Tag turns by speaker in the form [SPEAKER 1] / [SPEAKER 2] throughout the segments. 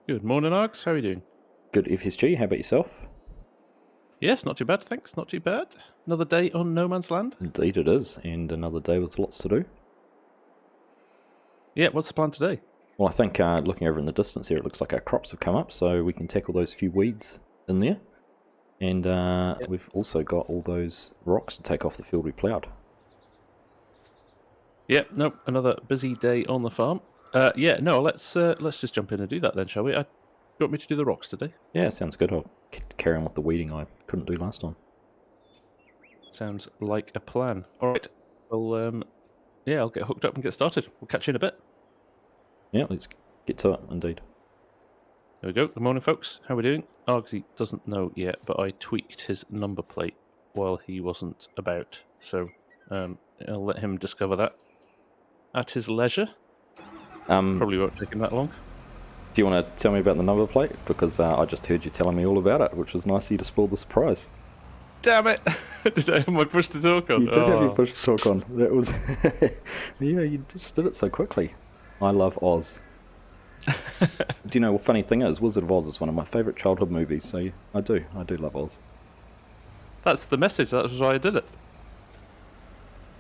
[SPEAKER 1] Good morning, Args. How are you doing?
[SPEAKER 2] Good FSG, how about yourself?
[SPEAKER 1] Yes, not too bad, thanks. Not too bad. Another day on No Man's Land?
[SPEAKER 2] Indeed it is, and another day with lots to do.
[SPEAKER 1] Yeah, what's the plan today?
[SPEAKER 2] Well, I think looking over in the distance here, it looks like our crops have come up, so we can tackle those few weeds in there. And we've also got all those rocks to take off the field we ploughed.
[SPEAKER 1] Yeah, nope, another busy day on the farm. Yeah, no, let's just jump in and do that then, shall we? Do you want me to do the rocks today?
[SPEAKER 2] Yeah, sounds good. I'll carry on with the weeding I couldn't do last time.
[SPEAKER 1] Sounds like a plan. All right, well, yeah, I'll get hooked up and get started. We'll catch you in a bit.
[SPEAKER 2] Yeah, let's get to it, indeed.
[SPEAKER 1] There we go. Good morning, folks. How are we doing? Argsy doesn't know yet, but I tweaked his number plate while he wasn't about, so I'll let him discover that at his leisure. Probably won't take him that long.
[SPEAKER 2] Do you want to tell me about the number plate? Because I just heard you telling me all about it, which was nice of you to spoil the surprise.
[SPEAKER 1] Damn it! Did I have my push to talk on?
[SPEAKER 2] You did have your push to talk on. That was... yeah, you just did it so quickly. I love Oz. Do you know, the funny thing is, Wizard of Oz is one of my favourite childhood movies, so I do love Oz.
[SPEAKER 1] That's the message, that's why I did it.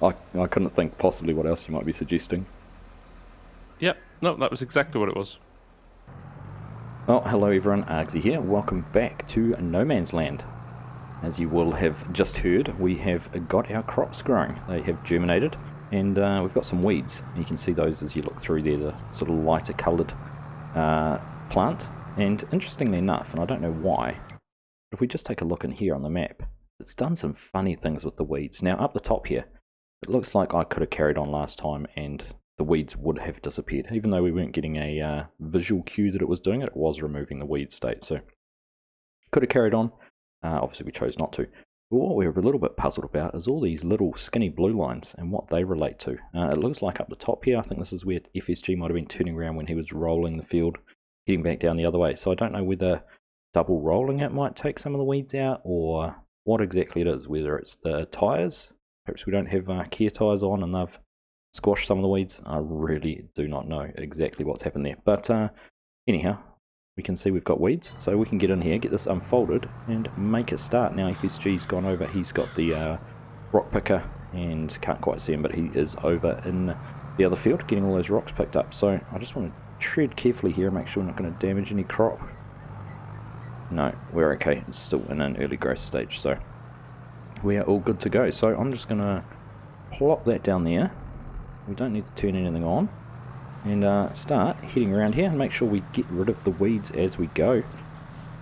[SPEAKER 2] I couldn't think possibly what else you might be suggesting.
[SPEAKER 1] Yep, no, that was exactly what it was.
[SPEAKER 2] Well, hello everyone, Argsy here. Welcome back to No Man's Land. As you will have just heard, we have got our crops growing. They have germinated, and we've got some weeds. You can see those as you look through there, the sort of lighter coloured plant. And interestingly enough, and I don't know why, but if we just take a look in here on the map, it's done some funny things with the weeds. Now up the top here, it looks like I could have carried on last time and the weeds would have disappeared. Even though we weren't getting a visual cue that it was doing it, it was removing the weed state. So could have carried on. Obviously we chose not to. But what we're a little bit puzzled about is all these little skinny blue lines and what they relate to. It looks like up the top here, I think this is where FSG might have been turning around when he was rolling the field, heading back down the other way. So I don't know whether double rolling it might take some of the weeds out, or what exactly it is, whether it's the tyres. Perhaps we don't have Kia tyres on and they've squashed some of the weeds. I really do not know exactly what's happened there. But anyhow, we can see we've got weeds, so we can get in here, get this unfolded, and make a start. Now FSG's gone over, he's got the rock picker, and can't quite see him, but he is over in the other field, getting all those rocks picked up. So I just want to tread carefully here, make sure we're not going to damage any crop. No, we're okay, it's still in an early growth stage, so we are all good to go. So I'm just going to plop that down there. We don't need to turn anything on. And start heading around here and make sure we get rid of the weeds as we go.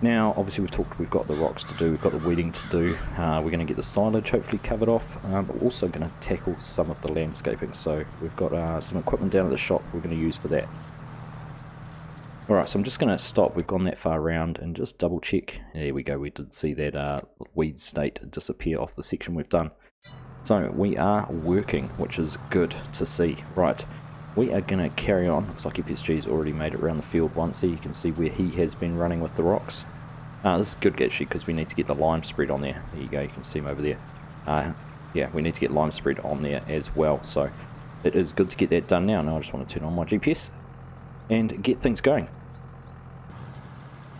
[SPEAKER 2] Now, obviously we've got the rocks to do, we've got the weeding to do. We're going to get the silage hopefully covered off, but we're also going to tackle some of the landscaping. So we've got some equipment down at the shop we're going to use for that. Alright, so I'm just going to stop. We've gone that far around and just double check. There we go, we did see that weed state disappear off the section we've done. So we are working, which is good to see. Right. We are going to carry on. Looks like FSG's already made it around the field once here. You can see where he has been running with the rocks. This is good actually because we need to get the lime spread on there. There you go, you can see him over there. Yeah, we need to get lime spread on there as well. So it is good to get that done now. Now I just want to turn on my GPS and get things going.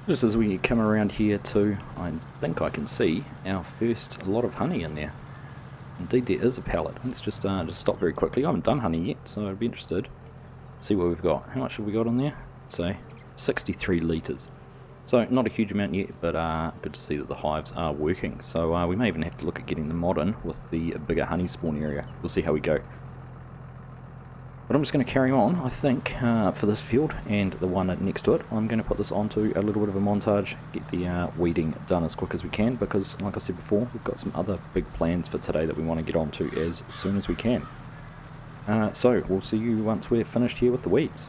[SPEAKER 2] Just as we come around here too, I think I can see our first lot of honey in there. Indeed there is a pallet. Let's just stop very quickly. I haven't done honey yet, so I'd be interested. See what we've got. How much have we got in there? Say 63 litres. So not a huge amount yet, but good to see that the hives are working. So we may even have to look at getting them modern with the bigger honey spawn area. We'll see how we go. But I'm just going to carry on, I think, for this field and the one next to it. I'm going to put this onto a little bit of a montage, get the weeding done as quick as we can, because, like I said before, we've got some other big plans for today that we want to get onto as soon as we can. So, we'll see you once we're finished here with the weeds.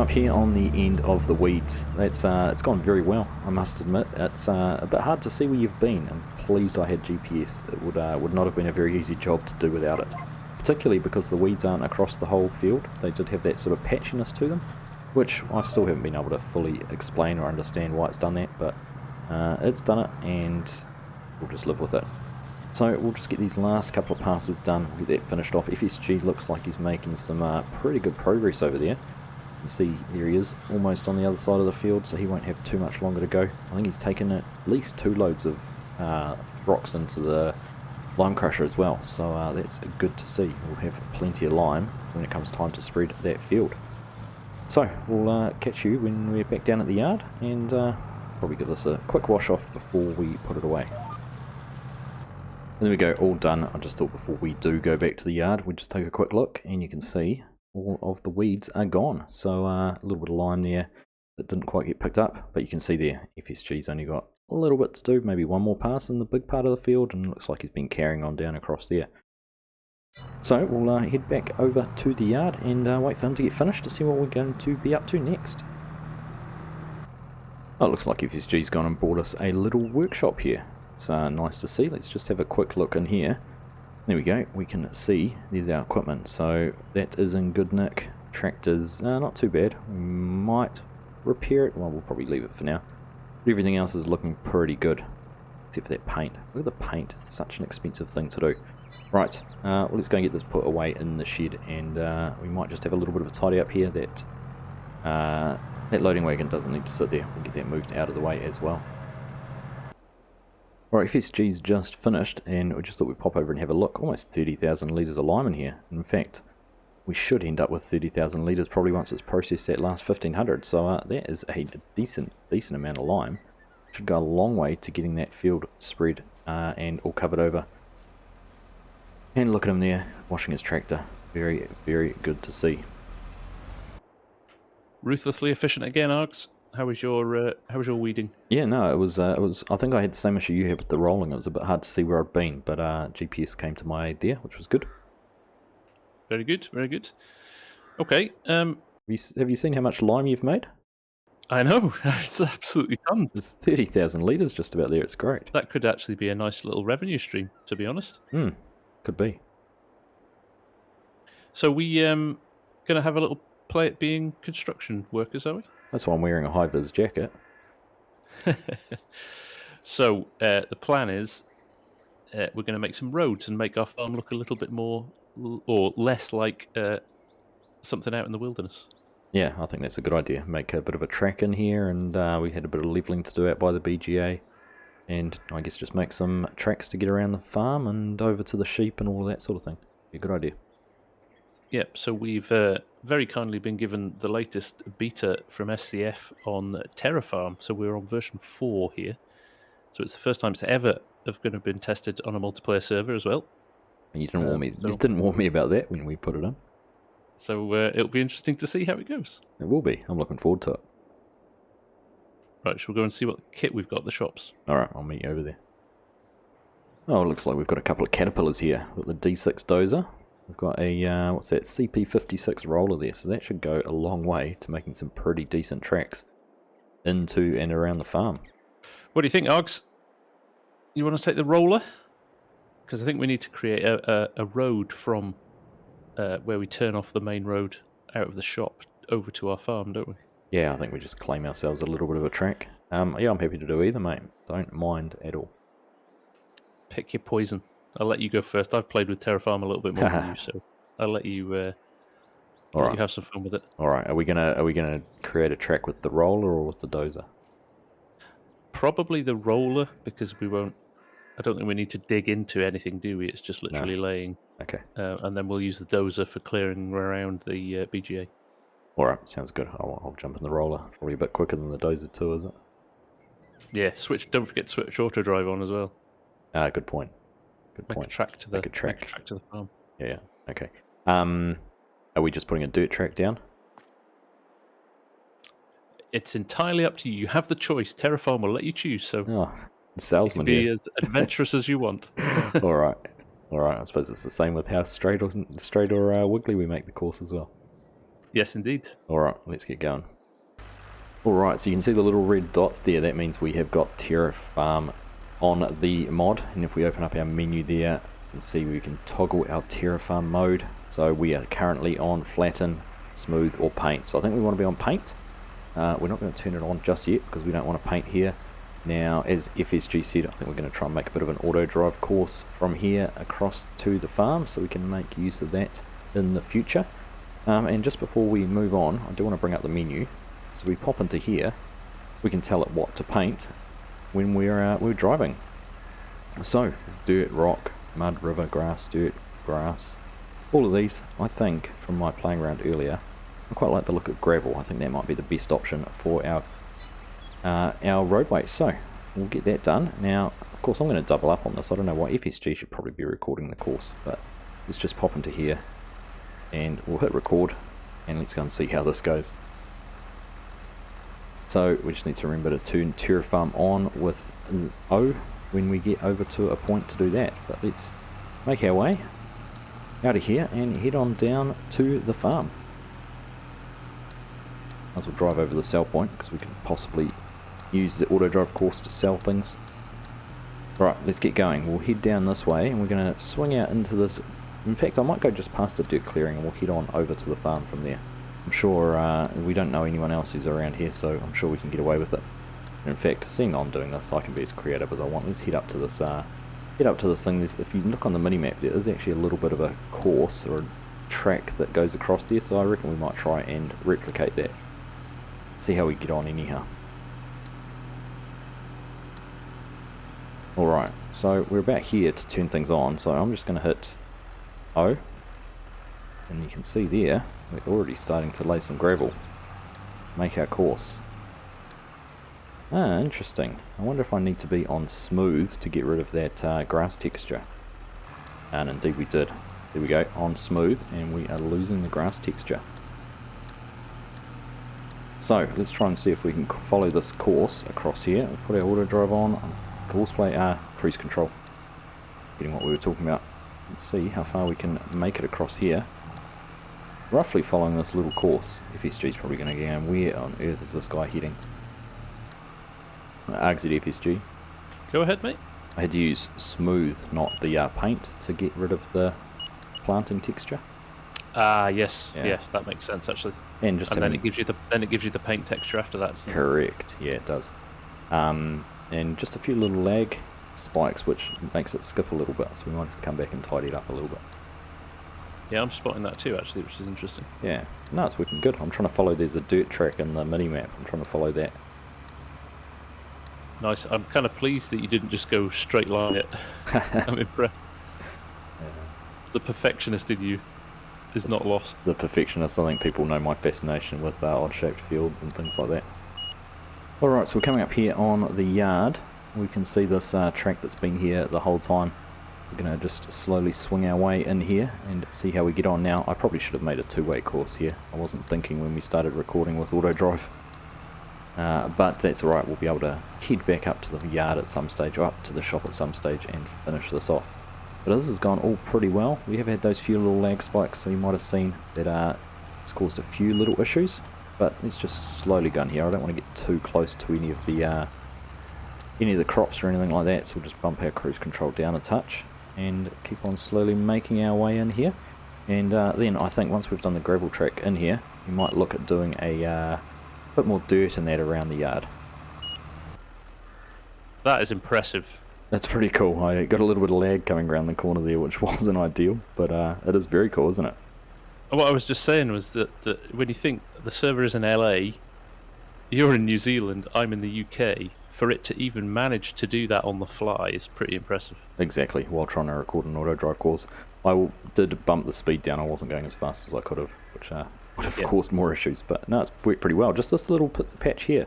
[SPEAKER 2] up here on the end of the weeds. It's gone very well, I must admit. It's a bit hard to see where you've been. I'm pleased I had GPS. It would not have been a very easy job to do without it. Particularly because the weeds aren't across the whole field. They did have that sort of patchiness to them, which I still haven't been able to fully explain or understand why it's done that, but it's done it, and we'll just live with it. So we'll just get these last couple of passes done, we'll get that finished off. FSG looks like he's making some pretty good progress over there. You can see here he is, almost on the other side of the field, so he won't have too much longer to go. I think he's taken at least 2 loads of rocks into the lime crusher as well, so that's good to see. We'll have plenty of lime when it comes time to spread that field. So we'll catch you when we're back down at the yard, and probably give this a quick wash off before we put it away. There we go, all done. I just thought before we do go back to the yard, we'd just take a quick look, and you can see all of the weeds are gone. So a little bit of lime there that didn't quite get picked up, but you can see there, FSG's only got a little bit to do, maybe one more pass in the big part of the field, and it looks like he's been carrying on down across there. So we'll head back over to the yard and wait for him to get finished to see what we're going to be up to next. Oh, it looks like FSG's gone and bought us a little workshop here. It's nice to see. Let's just have a quick look in here. There we go. We can see there's our equipment. So that is in good nick. Tractor's not too bad. We might repair it. Well, we'll probably leave it for now. But everything else is looking pretty good. Except for that paint. Look at the paint. It's such an expensive thing to do. Right. Well, let's go and get this put away in the shed. And we might just have a little bit of a tidy up here. That loading wagon doesn't need to sit there. We'll get that moved out of the way as well. Alright, FSG's just finished, and we just thought we'd pop over and have a look. Almost 30,000 litres of lime in here. In fact, we should end up with 30,000 litres probably once it's processed that last 1,500. So that is a decent amount of lime. Should go a long way to getting that field spread and all covered over. And look at him there, washing his tractor. Very, very good to see.
[SPEAKER 1] Ruthlessly efficient again, Args. How was your weeding?
[SPEAKER 2] Yeah, no, it was. I think I had the same issue you had with the rolling. It was a bit hard to see where I'd been, but GPS came to my aid there, which was good.
[SPEAKER 1] Very good, very good. Okay.
[SPEAKER 2] Have you seen how much lime you've made?
[SPEAKER 1] I know, it's absolutely tons.
[SPEAKER 2] There's 30,000 litres just about there. It's great.
[SPEAKER 1] That could actually be a nice little revenue stream, to be honest.
[SPEAKER 2] Could be.
[SPEAKER 1] So we gonna have a little play at being construction workers, are we?
[SPEAKER 2] That's why I'm wearing a high-vis jacket.
[SPEAKER 1] So the plan is we're going to make some roads and make our farm look a little bit more or less like something out in the wilderness.
[SPEAKER 2] Yeah, I think that's a good idea. Make a bit of a track in here, and we had a bit of levelling to do out by the BGA, and I guess just make some tracks to get around the farm and over to the sheep and all of that sort of thing. Be a good idea.
[SPEAKER 1] Yep, so we've very kindly been given the latest beta from SCF on Terraform, so we're on version 4 here. So it's the first time it's ever going to have been tested on a multiplayer server as well.
[SPEAKER 2] And you didn't warn me. You didn't warn me about that when we put it in.
[SPEAKER 1] So it'll be interesting to see how it goes.
[SPEAKER 2] It will be. I'm looking forward to it.
[SPEAKER 1] Right, shall we go and see what kit we've got at the shops?
[SPEAKER 2] Alright, I'll meet you over there. Oh, it looks like we've got a couple of caterpillars here. We've got the D6 dozer. We've got a, what's that, CP56 roller there, so that should go a long way to making some pretty decent tracks into and around the farm.
[SPEAKER 1] What do you think, Args? You want to take the roller? Because I think we need to create a road from where we turn off the main road out of the shop over to our farm, don't we?
[SPEAKER 2] Yeah, I think we just claim ourselves a little bit of a track. Yeah, I'm happy to do either, mate. Don't mind at all.
[SPEAKER 1] Pick your poison. I'll let you go first. I've played with Terraform a little bit more than you, so I'll let you. You have some fun with it.
[SPEAKER 2] All right. Are we gonna create a track with the roller or with the dozer?
[SPEAKER 1] Probably the roller, because we won't. I don't think we need to dig into anything, do we? It's just literally laying.
[SPEAKER 2] Okay.
[SPEAKER 1] And then we'll use the dozer for clearing around the BGA.
[SPEAKER 2] All right. Sounds good. I'll jump in the roller. Probably a bit quicker than the dozer too, is it?
[SPEAKER 1] Yeah. Don't forget to switch auto drive on as well.
[SPEAKER 2] Good point.
[SPEAKER 1] Make a track to the farm.
[SPEAKER 2] Yeah. Okay. Are we just putting a dirt track down?
[SPEAKER 1] It's entirely up to you. You have the choice. Terraform will let you choose. So,
[SPEAKER 2] salesman
[SPEAKER 1] be as adventurous as you want.
[SPEAKER 2] All right. I suppose it's the same with how straight or wiggly we make the course as well.
[SPEAKER 1] Yes, indeed.
[SPEAKER 2] Alright, let's get going. Alright, so you can see the little red dots there. That means we have got Terraform on the mod. And if we open up our menu there, you can see we can toggle our Terraform mode. So we are currently on flatten, smooth, or paint. So I think we want to be on paint. We're not going to turn it on just yet because we don't want to paint here. Now, as FSG said, I think we're going to try and make a bit of an auto drive course from here across to the farm so we can make use of that in the future. And just before we move on, I do want to bring up the menu. So we pop into here, we can tell it what to paint when we're driving. So, dirt, rock, mud, river, grass, dirt, grass. All of these, I think, from my playing around earlier, I quite like the look of gravel. I think that might be the best option for our roadway. So we'll get that done. Now, of course, I'm going to double up on this. I don't know why. FSG should probably be recording the course, but let's just pop into here and we'll hit record and let's go and see how this goes. So we just need to remember to turn Terraform on with O when we get over to a point to do that. But let's make our way out of here and head on down to the farm. Might as well drive over the sell point because we can possibly use the auto drive course to sell things. Right, let's get going. We'll head down this way and we're going to swing out into this. In fact, I might go just past the dirt clearing and we'll head on over to the farm from there. I'm sure we don't know anyone else who's around here, so I'm sure we can get away with it. And in fact, seeing I'm doing this, I can be as creative as I want. Let's head up to this thing. If you look on the mini-map, there is actually a little bit of a course or a track that goes across there, so I reckon we might try and replicate that. See how we get on anyhow. Alright, so we're about here to turn things on, so I'm just going to hit O. And you can see there, we're already starting to lay some gravel. Make our course. Ah, interesting. I wonder if I need to be on smooth to get rid of that grass texture. And indeed we did. There we go, on smooth, and we are losing the grass texture. So, let's try and see if we can follow this course across here. We'll put our auto drive on, course play, cruise control. Getting what we were talking about. Let's see how far we can make it across here. Roughly following this little course. FSG's probably going to go, where on earth is this guy heading? Argsy FSG.
[SPEAKER 1] Go ahead, mate.
[SPEAKER 2] I had to use smooth, not the paint, to get rid of the planting texture.
[SPEAKER 1] Ah, yes,
[SPEAKER 2] Yeah.
[SPEAKER 1] yes, that makes sense actually.
[SPEAKER 2] And
[SPEAKER 1] Then it gives you the paint texture after that.
[SPEAKER 2] Correct. Yeah, it does. And just a few little lag spikes, which makes it skip a little bit. So we might have to come back and tidy it up a little bit.
[SPEAKER 1] Yeah, I'm spotting that too actually, which is interesting.
[SPEAKER 2] Yeah. No, it's working good. I'm trying to follow. There's a dirt track in the mini map. I'm trying to follow that.
[SPEAKER 1] Nice. I'm kind of pleased that you didn't just go straight line it. I'm impressed.
[SPEAKER 2] Yeah.
[SPEAKER 1] The perfectionist in you is not lost.
[SPEAKER 2] The perfectionist. I think people know my fascination with odd-shaped fields and things like that. Alright, so we're coming up here on the yard. We can see this track that's been here the whole time. We're going to just slowly swing our way in here and see how we get on now. I probably should have made a two-way course here. I wasn't thinking when we started recording with auto drive. But that's alright, we'll be able to head back up to the yard at some stage, or up to the shop at some stage, and finish this off. But this has gone all pretty well. We have had those few little lag spikes, so you might have seen that it's caused a few little issues. But let's just slowly go in here. I don't want to get too close to any of the crops or anything like that, so we'll just bump our cruise control down a touch and keep on slowly making our way in here. And then I think once we've done the gravel track in here, we might look at doing a bit more dirt in that around the yard.
[SPEAKER 1] That is impressive.
[SPEAKER 2] That's pretty cool. I got a little bit of lag coming around the corner there, which wasn't ideal, but it is very cool, isn't it?
[SPEAKER 1] What I was just saying was that when you think the server is in LA, you're in New Zealand, I'm in the UK, for it to even manage to do that on the fly is pretty impressive.
[SPEAKER 2] Exactly, while trying to record an auto drive course. I did bump the speed down, I wasn't going as fast as I could have, which would have caused more issues, but no, it's worked pretty well. Just this little patch here,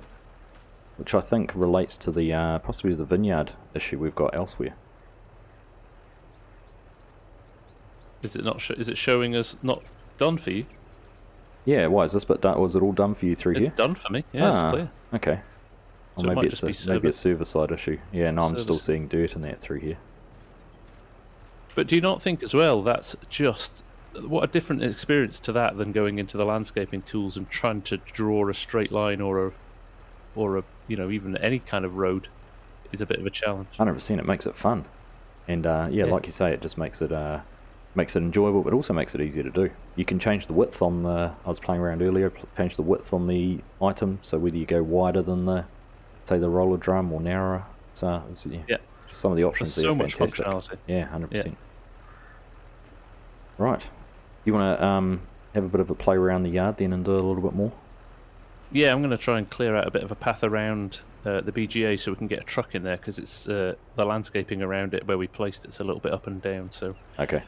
[SPEAKER 2] which I think relates to the possibly the vineyard issue we've got elsewhere.
[SPEAKER 1] Is it not? Is it showing us not done for you?
[SPEAKER 2] Yeah, why is this bit done? Was it all done for you through here?
[SPEAKER 1] It's done for me. Yeah, it's clear.
[SPEAKER 2] Okay.
[SPEAKER 1] So
[SPEAKER 2] Well,
[SPEAKER 1] it might just be
[SPEAKER 2] maybe a server side issue. Yeah, no, I'm still
[SPEAKER 1] Service.
[SPEAKER 2] seeing dirt in that through here.
[SPEAKER 1] But do you not think as well that's just what a different experience to that than going into the landscaping tools and trying to draw a straight line or a even any kind of road is a bit of a challenge.
[SPEAKER 2] 100%, it makes it fun. And yeah, like you say, it just makes it enjoyable, but also makes it easier to do. You can change the width on the, I was playing around earlier, change the width on the item, so whether you go wider than the, say, the roller drum or narrower. So yeah, just some of the options
[SPEAKER 1] There's
[SPEAKER 2] there
[SPEAKER 1] so
[SPEAKER 2] are
[SPEAKER 1] much
[SPEAKER 2] fantastic.
[SPEAKER 1] functionality.
[SPEAKER 2] Yeah, 100%. Right. You want to have a bit of a play around the yard then and do a little bit more?
[SPEAKER 1] Yeah, I'm going to try and clear out a bit of a path around the BGA so we can get a truck in there, because it's the landscaping around it where we placed it's a little bit up and down. So
[SPEAKER 2] Okay.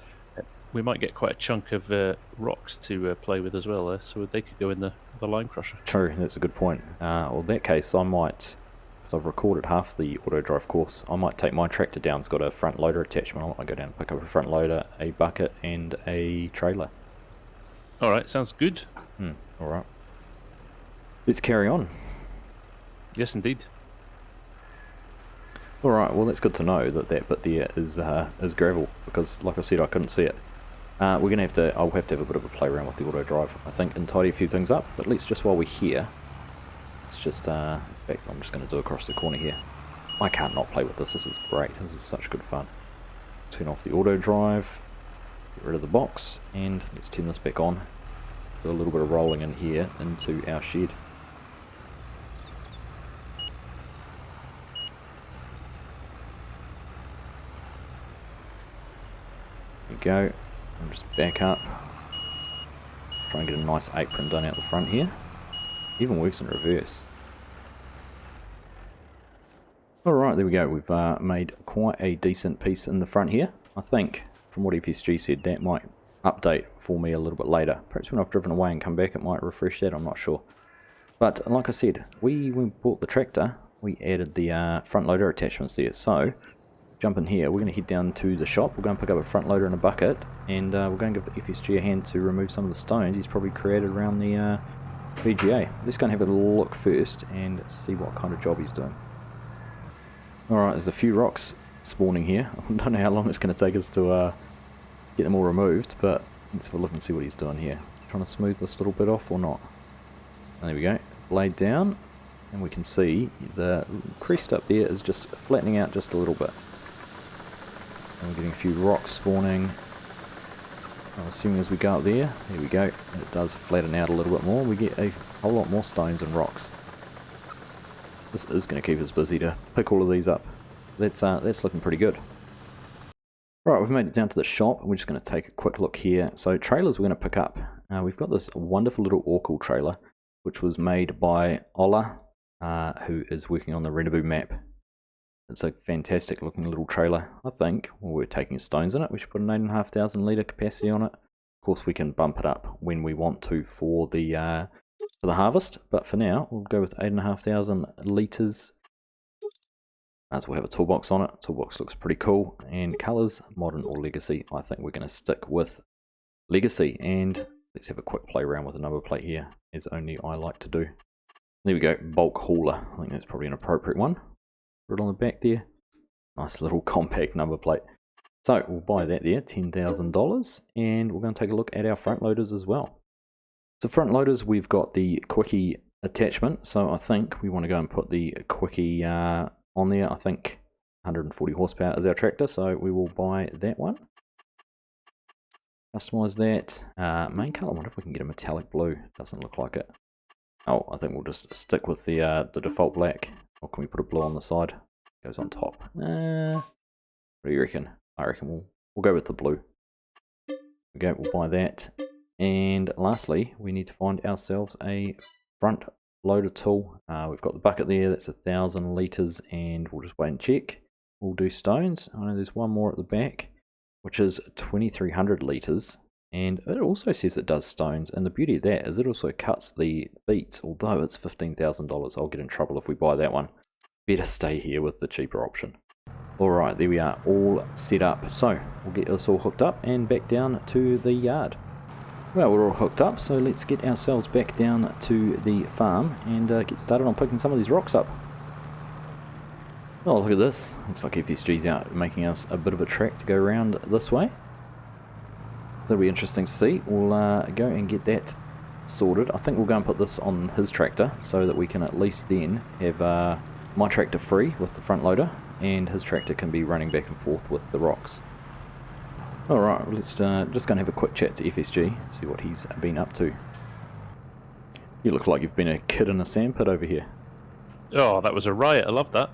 [SPEAKER 1] we might get quite a chunk of rocks to play with as well, so they could go in the line crusher.
[SPEAKER 2] True, that's a good point. Well, in that case, I might, because I've recorded half the auto drive course, I might take my tractor down. It's got a front loader attachment. I might go down and pick up a front loader, a bucket, and a trailer.
[SPEAKER 1] All right, sounds good.
[SPEAKER 2] All right. Let's carry on.
[SPEAKER 1] Yes, indeed.
[SPEAKER 2] All right. Well, that's good to know that bit there is gravel, because, like I said, I couldn't see it. I'll have to have a bit of a play around with the auto drive, I think, and tidy a few things up. But let's just, while we're here, let's just in fact, I'm just going to do across the corner here. I can't not play with this. This is great. This is such good fun. Turn off the auto drive, get rid of the box, and let's turn this back on. Do a little bit of rolling in here into our shed. There we go. I'll just back up. Try and get a nice apron done out the front here. Even works in reverse. Alright, there we go. We've made quite a decent piece in the front here. I think, from what FSG said, that might update for me a little bit later. Perhaps when I've driven away and come back it might refresh that, I'm not sure. But like I said, when we bought the tractor, we added the front loader attachments there. So, jump in here, we're going to head down to the shop, we're going to pick up a front loader and a bucket, and we're going to give FSG a hand to remove some of the stones he's probably created around the VGA. Let's go and have a look first and see what kind of job he's doing. Alright, there's a few rocks spawning here. I don't know how long it's going to take us to get them all removed, but let's have a look and see what he's doing here. Trying to smooth this little bit off or not. And there we go, blade down, and we can see the crest up there is just flattening out just a little bit. And we're getting a few rocks spawning. I'm assuming as we go up there we go, it does flatten out a little bit more. We get a whole lot more stones and rocks. This is going to keep us busy to pick all of these up. That's looking pretty good. Right, we've made it down to the shop, and we're just going to take a quick look here. So trailers we're going to pick up. We've got this wonderful little Orcal trailer, which was made by Ola, who is working on the Renaboo map. It's a fantastic looking little trailer. I think, well, we're taking stones in it, we should put an 8,500 litre capacity on it. Of course we can bump it up when we want to for the harvest, but for now we'll go with 8,500 litres. As we'll have a toolbox on it. Toolbox looks pretty cool. And colours, modern or legacy. I think we're going to stick with legacy. And let's have a quick play around with the number plate here, as only I like to do. There we go, bulk hauler. I think that's probably an appropriate one. Put it on the back there. Nice little compact number plate. So we'll buy that there, $10,000. And we're going to take a look at our front loaders as well. So front loaders, we've got the quickie attachment. So I think we want to go and put the quickie on there. I think 140 horsepower is our tractor, so we will buy that one. Customize that. Main color, I wonder if we can get a metallic blue. Doesn't look like it. Oh, I think we'll just stick with the default black. Or can we put a blue on the side? Goes on top. What do you reckon? I reckon we'll go with the blue. Okay, we'll buy that. And lastly, we need to find ourselves a front loader tool. We've got the bucket there, that's 1,000 litres, and we'll just wait and check. We'll do stones. I know there's one more at the back, which is 2,300 litres, and it also says it does stones, and the beauty of that is it also cuts the beets, although it's $15,000. I'll get in trouble if we buy that one. Better stay here with the cheaper option. Alright, there we are, all set up. So, we'll get this all hooked up and back down to the yard. Well, we're all hooked up, so let's get ourselves back down to the farm and get started on picking some of these rocks up. Oh, look at this. Looks like FSG's out making us a bit of a track to go around this way. that'll be interesting to see. We'll go and get that sorted. I think we'll go and put this on his tractor so that we can at least then have my tractor free with the front loader, and his tractor can be running back and forth with the rocks. Alright, let's just go and have a quick chat to FSG, see what he's been up to. You look like you've been a kid in a sandpit over here.
[SPEAKER 1] Oh, that was a riot. I love that.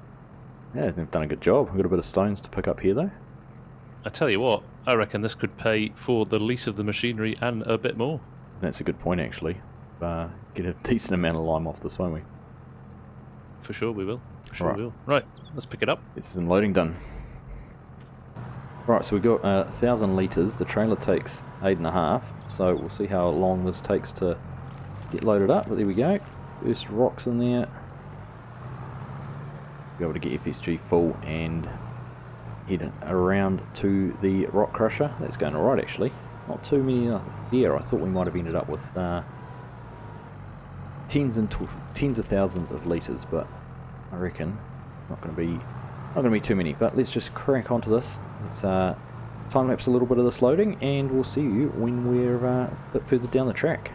[SPEAKER 2] Yeah, they've done a good job. We've got a bit of stones to pick up here though.
[SPEAKER 1] I tell you what, I reckon this could pay for the lease of the machinery and a bit more.
[SPEAKER 2] That's a good point actually. Get a decent amount of lime off this, won't we?
[SPEAKER 1] For sure we will. For sure
[SPEAKER 2] Right.
[SPEAKER 1] we will. Right, let's pick it up.
[SPEAKER 2] Get some loading done. Right, so we've got 1,000 litres. The trailer takes 8.5, so we'll see how long this takes to get loaded up. But there we go. First rocks in there. Be able to get FSG full and head around to the rock crusher. That's going alright actually. Not too many there. I thought we might have ended up with tens of thousands of litres, but I reckon not going to be too many. But let's just crack onto this. Let's time lapse a little bit of this loading, and we'll see you when we're a bit further down the track.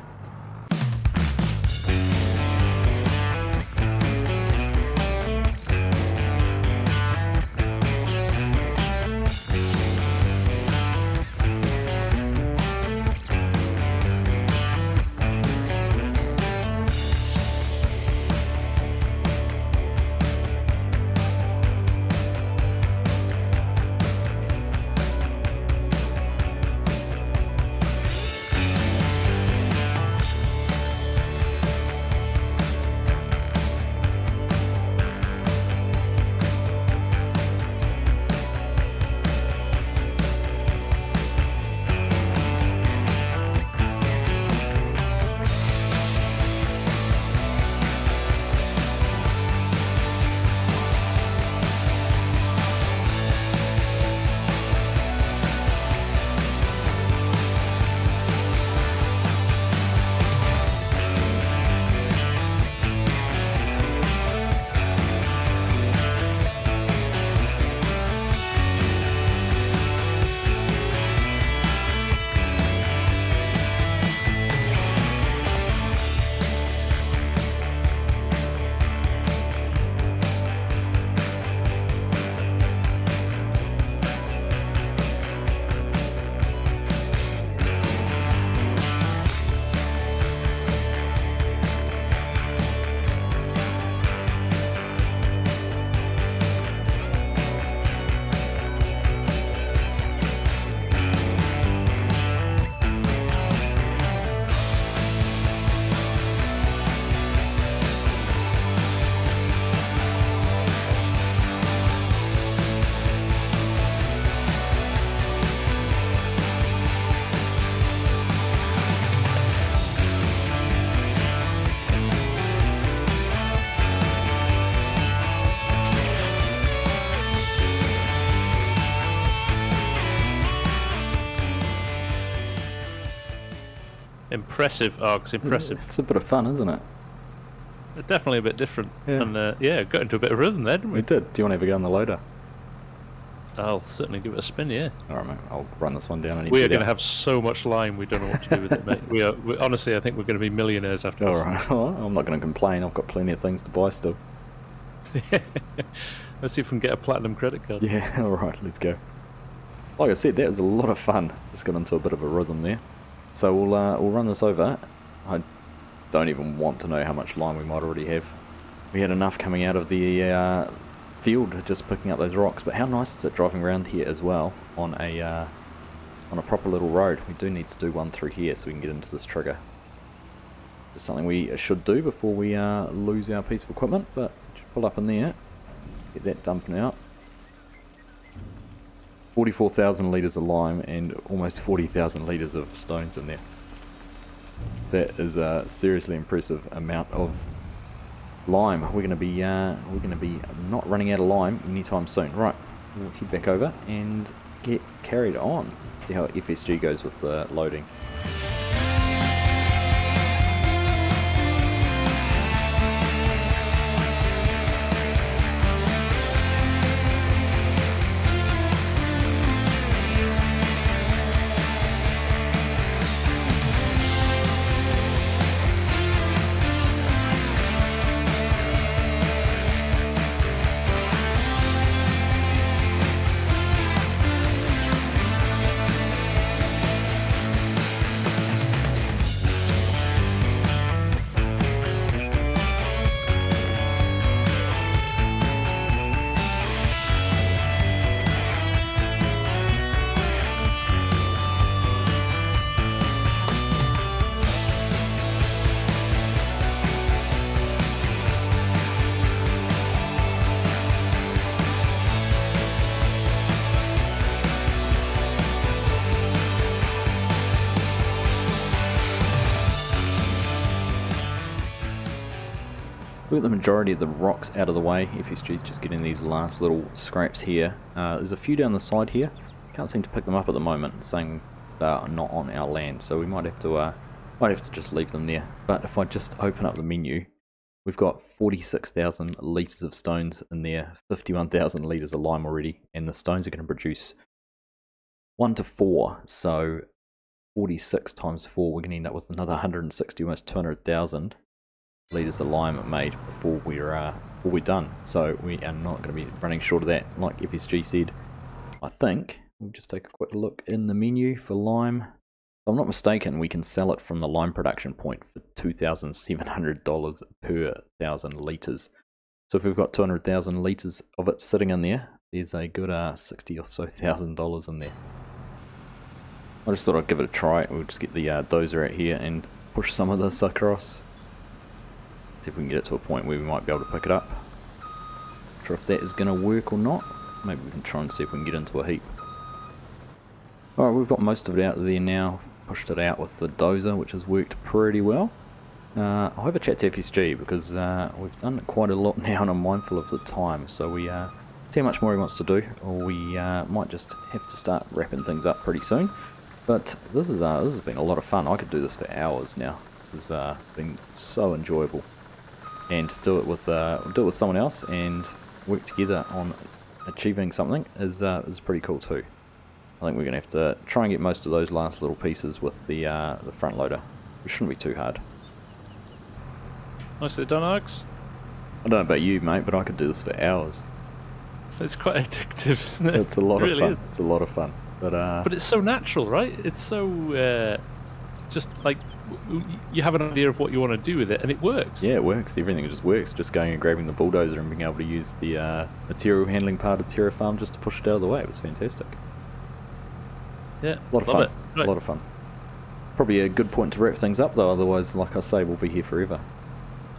[SPEAKER 1] Impressive, Args, impressive.
[SPEAKER 2] It's a bit of fun, isn't it?
[SPEAKER 1] Definitely a bit different.
[SPEAKER 2] Yeah.
[SPEAKER 1] And yeah, got into a bit of rhythm there, didn't we?
[SPEAKER 2] We did. Do you want to have a go on the loader?
[SPEAKER 1] I'll certainly give it a spin, yeah.
[SPEAKER 2] Alright mate, I'll run this one down. I need
[SPEAKER 1] We
[SPEAKER 2] to
[SPEAKER 1] are
[SPEAKER 2] get
[SPEAKER 1] going to
[SPEAKER 2] out.
[SPEAKER 1] have so much lime, we don't know what to do with it, mate. Honestly, I think we're going to be millionaires after this.
[SPEAKER 2] Alright, well, I'm not going to complain. I've got plenty of things to buy still.
[SPEAKER 1] Let's see if we can get a platinum credit card.
[SPEAKER 2] Yeah, alright, let's go. Like I said, that was a lot of fun. Just got into a bit of a rhythm there. So we'll run this over. I don't even want to know how much lime we might already have. We had enough coming out of the field just picking up those rocks, but how nice is it driving around here as well on a proper little road. We do need to do one through here so we can get into this trigger. It's something we should do before we lose our piece of equipment, but just pull up in there, get that dumping out. 44,000 litres of lime and almost 40,000 litres of stones in there. That is a seriously impressive amount of lime. We're going to be not running out of lime anytime soon. Right, we'll head back over and get carried on. See how FSG goes with the loading. We've got the majority of the rocks out of the way. FSG's just getting these last little scraps here. There's a few down the side here. Can't seem to pick them up at the moment, saying they are not on our land, so we might have to just leave them there. But if I just open up the menu, we've got 46,000 litres of stones in there, 51,000 litres of lime already, and the stones are going to produce 1 to 4, so 46 times 4, we're going to end up with another 160, almost 200,000 litres of lime made before we're done. So we are not going to be running short of that, like FSG said. I think we'll just take a quick look in the menu for lime. If I'm not mistaken, we can sell it from the lime production point for $2,700 per 1,000 litres. So if we've got 200,000 litres of it sitting in there, there's a good $60,000 or so in there. I just thought I'd give it a try. We'll just get the dozer out here and push some of this across. See if we can get it to a point where we might be able to pick it up. Not sure if that is going to work or not. Maybe we can try and see if we can get into a heap. Alright, we've got most of it out there now. Pushed it out with the dozer, which has worked pretty well. I'll have a chat to FSG because we've done quite a lot now and I'm mindful of the time. So we see how much more he wants to do, or we might just have to start wrapping things up pretty soon. But this has been a lot of fun. I could do this for hours now. This has been so enjoyable. And do it with someone else and work together on achieving something is pretty cool too. I think we're going to have to try and get most of those last little pieces with the front loader, which shouldn't be too hard.
[SPEAKER 1] Nicely done, Args.
[SPEAKER 2] I don't know about you, mate, but I could do this for hours.
[SPEAKER 1] It's quite addictive, isn't it?
[SPEAKER 2] It's a lot
[SPEAKER 1] It
[SPEAKER 2] of
[SPEAKER 1] really
[SPEAKER 2] fun.
[SPEAKER 1] is.
[SPEAKER 2] It's a lot of fun.
[SPEAKER 1] But it's so natural, right? It's so just like you have an idea of what you want to do with it, and it works.
[SPEAKER 2] Yeah, it works. Everything just works. Just going and grabbing the bulldozer and being able to use the material handling part of Terraform just to push it out of the way. It was fantastic.
[SPEAKER 1] Yeah,
[SPEAKER 2] A lot of fun. Right. A lot of fun. Probably a good point to wrap things up, though. Otherwise, like I say, we'll be here forever.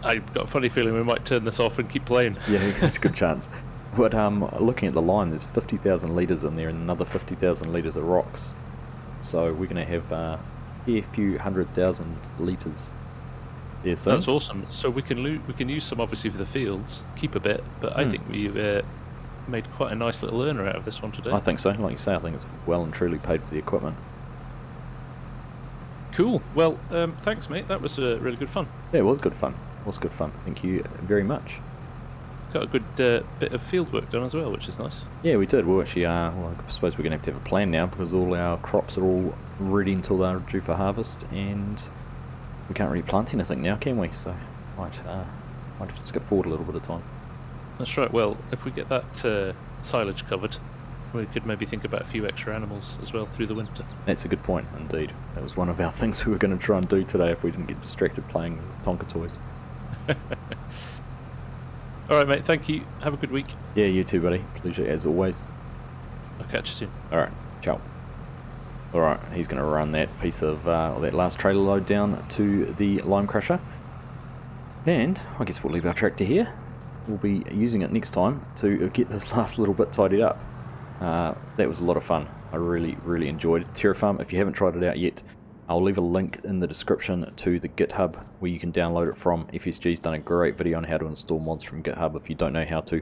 [SPEAKER 1] I've got a funny feeling we might turn this off and keep playing.
[SPEAKER 2] Yeah, there's a good chance. But looking at the line, there's 50,000 litres in there and another 50,000 litres of rocks. So we're going to have a few 100,000 litres there soon.
[SPEAKER 1] That's awesome. So we can use some obviously for the fields, keep a bit, but I think we've made quite a nice little earner out of this one today.
[SPEAKER 2] I think so. Like you say, I think it's well and truly paid for the equipment.
[SPEAKER 1] Cool. Well, thanks, mate. That was really good fun.
[SPEAKER 2] Yeah, it was good fun. It was good fun. Thank you very much.
[SPEAKER 1] Got a good bit of field work done as well, which is nice.
[SPEAKER 2] Yeah, we did. Well, actually, well, I suppose we're going to have a plan now because all our crops are all ready until they're due for harvest, and we can't really plant anything now, can we? So, might have to skip forward a little bit of time.
[SPEAKER 1] That's right. Well, if we get that silage covered, we could maybe think about a few extra animals as well through the winter.
[SPEAKER 2] That's a good point, indeed. That was one of our things we were going to try and do today if we didn't get distracted playing Tonka toys.
[SPEAKER 1] Alright, mate, thank you. Have a good week.
[SPEAKER 2] Yeah, you too, buddy. Pleasure as always.
[SPEAKER 1] I'll catch you soon.
[SPEAKER 2] Alright, ciao. Alright, he's going to run that piece of that last trailer load down to the lime crusher. And I guess we'll leave our tractor here. We'll be using it next time to get this last little bit tidied up. That was a lot of fun. I really, really enjoyed it. Terraform, if you haven't tried it out yet, I'll leave a link in the description to the GitHub where you can download it from. FSG's done a great video on how to install mods from GitHub if you don't know how to.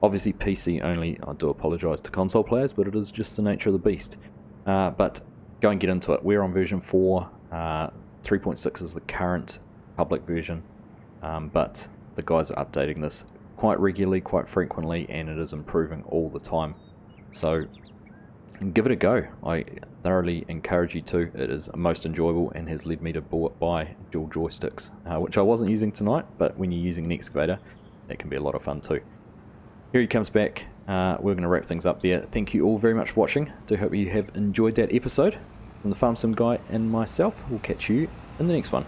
[SPEAKER 2] Obviously PC only. I do apologise to console players, but it is just the nature of the beast. But go and get into it. We're on version 4. 3.6 is the current public version, but the guys are updating this quite regularly, quite frequently, and it is improving all the time. So give it a go. I thoroughly encourage you to. It is most enjoyable and has led me to buy dual joysticks, which I wasn't using tonight, but when you're using an excavator, that can be a lot of fun too. Here he comes back. We're going to wrap things up there. Thank you all very much for watching. Do hope you have enjoyed that episode. From the FarmSim Guy and myself, we'll catch you in the next one.